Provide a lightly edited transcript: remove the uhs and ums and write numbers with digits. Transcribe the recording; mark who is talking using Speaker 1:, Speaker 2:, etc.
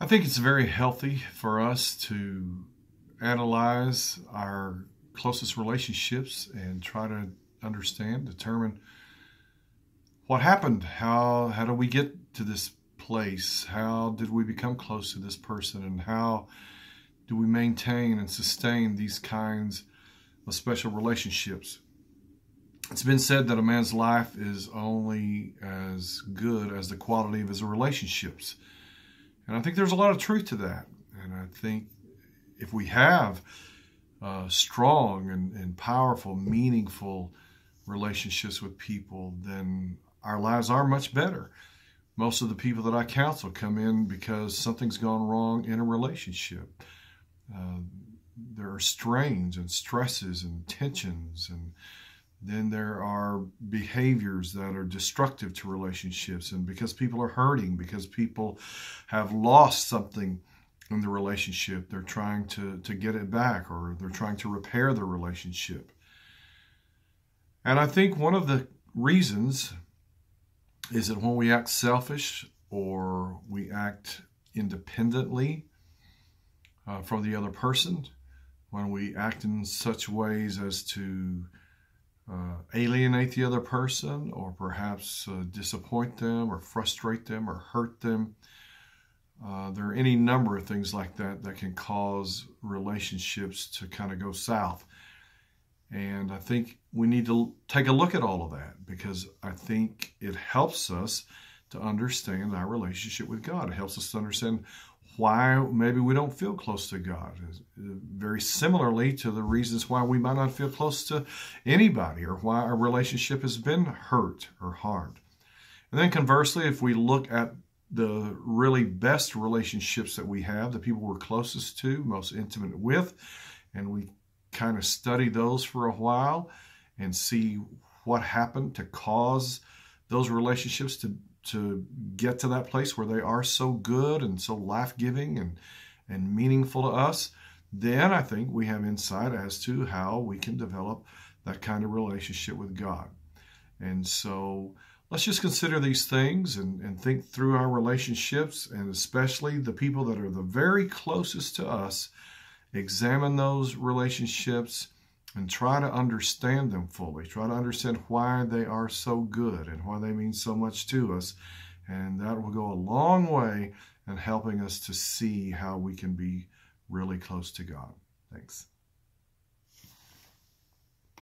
Speaker 1: I think it's very healthy for us to analyze our closest relationships and try to understand, determine what happened. How do we get to this place? How did we become close to this person? And how do we maintain and sustain these kinds of special relationships? It's been said that a man's life is only as good as the quality of his relationships. And I think there's a lot of truth to that. And I think if we have strong and powerful, meaningful relationships with people, then our lives are much better. Most of the people that I counsel come in because something's gone wrong in a relationship. There are strains and stresses and tensions, and then there are behaviors that are destructive to relationships. And because people are hurting, because people have lost something in the relationship, they're trying to get it back, or they're trying to repair the relationship. And I think one of the reasons is that when we act selfish or we act independently from the other person, when we act in such ways as to alienate the other person, or perhaps disappoint them or frustrate them or hurt them. There are any number of things like that that can cause relationships to kind of go south. And I think we need to take a look at all of that, because I think it helps us to understand our relationship with God. It helps us to understand why maybe we don't feel close to God. Very similarly to the reasons why we might not feel close to anybody, or why our relationship has been hurt or harmed. And then conversely, if we look at the really best relationships that we have, the people we're closest to, most intimate with, and we kind of study those for a while and see what happened to cause those relationships to get to that place where they are so good and so life-giving and meaningful to us, then I think we have insight as to how we can develop that kind of relationship with God. And so let's just consider these things and think through our relationships, and especially the people that are the very closest to us. Examine those relationships and try to understand them fully. Try to understand why they are so good and why they mean so much to us. And that will go a long way in helping us to see how we can be really close to God. Thanks.